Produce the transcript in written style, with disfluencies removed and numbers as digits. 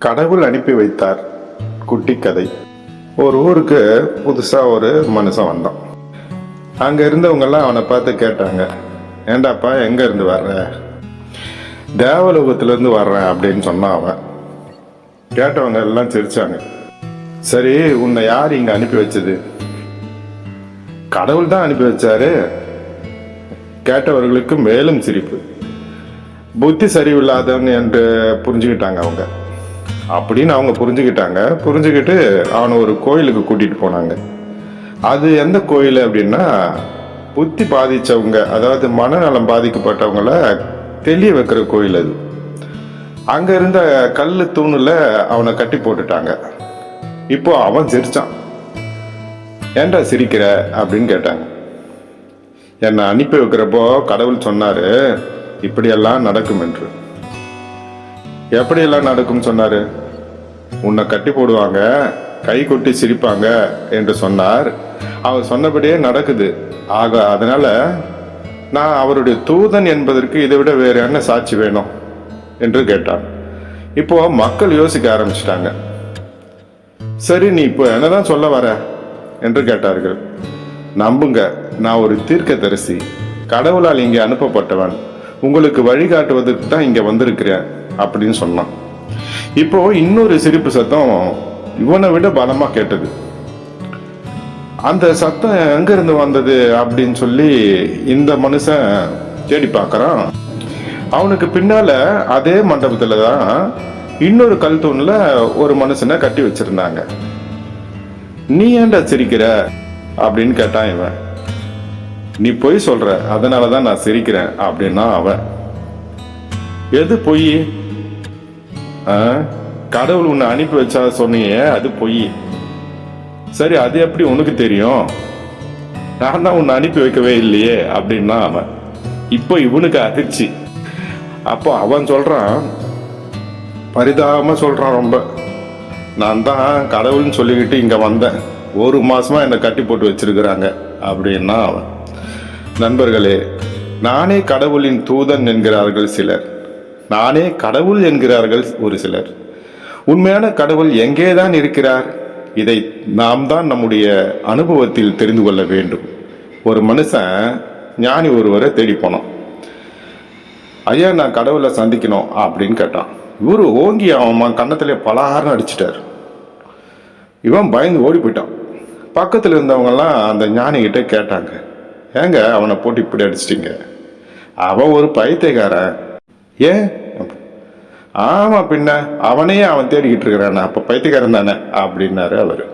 கடவுள் அனுப்பி வைத்தார். குட்டி கதை. ஒரு ஊருக்கு புதுசாக ஒரு மனுஷன் வந்தான். அங்கே இருந்தவங்கெல்லாம் அவனை பார்த்து கேட்டாங்க, ஏண்டாப்பா எங்கேருந்து வர்ற? தேவலோகத்திலேருந்து வர்றேன் அப்படின்னு சொன்னான் அவன். கேட்டவங்க எல்லாம் சிரிச்சாங்க. சரி, உன்னை யார் இங்கே அனுப்பி வச்சது? கடவுள் தான் அனுப்பி வச்சாரு. கேட்டவர்களுக்கு மேலும் சிரிப்பு. புத்தி சரியில்லாதவன் என்று புரிஞ்சுக்கிட்டாங்க அவங்க. அப்படின்னு அவங்க புரிஞ்சுக்கிட்டு அவனை ஒரு கோயிலுக்கு கூட்டிட்டு போனாங்க. அது எந்த கோயில் அப்படின்னா, புத்தி பாதிச்சவங்க, அதாவது மனநலம் பாதிக்கப்பட்டவங்கள தெளிய வைக்கிற கோயில் அது. அங்க இருந்த கல்லு தூணுல அவனை கட்டி போட்டுட்டாங்க. இப்போ அவன் சிரிச்சான். ஏன்டா சிரிக்கிற அப்படின்னு கேட்டாங்க. என்னை அனுப்பி வைக்கிறப்போ கடவுள் சொன்னாரு, இப்படியெல்லாம் நடக்கும் என்று. எப்படியெல்லாம் நடக்கும் சொன்னாரு? உன்னை கட்டி போடுவாங்க, கை கொட்டி சிரிப்பாங்க என்று சொன்னார். அவர் சொன்னபடியே நடக்குது. ஆக அதனால நான் அவருடைய தூதன் என்பதற்கு இதை விட வேற என்ன சாட்சி வேணும் என்று கேட்டார். இப்போ மக்கள் யோசிக்க ஆரம்பிச்சிட்டாங்க. சரி, நீ இப்போ என்னதான் சொல்ல வர என்று கேட்டார்கள். நம்புங்க, நான் ஒரு தீர்க்கதரிசி, கடவுளால் இங்கே அனுப்பப்பட்டவன், உங்களுக்கு வழிகாட்டுவதற்கு தான் இங்க வந்திருக்கிறேன் அப்படின்னு சொன்னான். இப்போ இன்னொரு சிரிப்பு சத்தம் இவனை விட பலமா கேட்டது. அந்த சத்தம் எங்க இருந்து வந்தது அப்படின்னு சொல்லி இந்த மனுஷன் தேடி பார்க்கறான். அவனுக்கு பின்னால அதே மண்டபத்துல தான் இன்னொரு கல் தூண்ல ஒரு மனுஷனை கட்டி வச்சிருந்தாங்க. நீ ஏன்டா சிரிக்கிற அப்படின்னு கேட்டான் இவன். நீ பொய் சொல்ற, அதனாலதான் நான் சிரிக்கிறேன் அப்படின்னா அவன். எது பொய்? கடவுள் உன்னை அனுப்பி வச்சா சொன்னியே, அது பொய். சரி, அது எப்படி உனக்கு தெரியும்? நான் தான் உன்னை அனுப்பி வைக்கவே இல்லையே அப்படின்னா அவன். இப்போ இவனுக்கு அதிர்ச்சி. அப்போ அவன் சொல்றான், பரிதாபமா சொல்றான் ரொம்ப. நான் தான் கடவுள்னு சொல்லிக்கிட்டு இங்க வந்தேன், 1 மாசமா என்னை கட்டி போட்டு வச்சிருக்கிறாங்க அப்படின்னா அவன். நண்பர்களே, நானே கடவுளின் தூதன் என்கிறார்கள் சிலர், நானே கடவுள் என்கிறார்கள் ஒரு சிலர். உண்மையான கடவுள் எங்கேதான் இருக்கிறார்? இதை நாம் தான் நம்முடைய அனுபவத்தில் தெரிந்து கொள்ள வேண்டும். ஒரு மனுஷன் ஞானி ஒருவரை தேடி போனான். ஐயா, நான் கடவுளை சந்திக்கணும் அப்படின்னு கேட்டான். இவரு ஓங்கி அவன் கன்னத்திலே பலகாரம் அடிச்சிட்டார். இவன் பயந்து ஓடி போயிட்டான். பக்கத்தில் இருந்தவங்கெல்லாம் அந்த ஞானி கிட்ட கேட்டாங்க, ஏங்க அவனை போட்டு இப்படி அடிச்சிட்டிங்க? அவன் ஒரு பைத்தியக்காரன். ஏன்? ஆமா, பின்ன அவனையே அவன் தேடிக்கிட்டு இருக்கிறான், அப்ப பைத்தியக்காரன் தானே அப்படின்னாரு அவரு.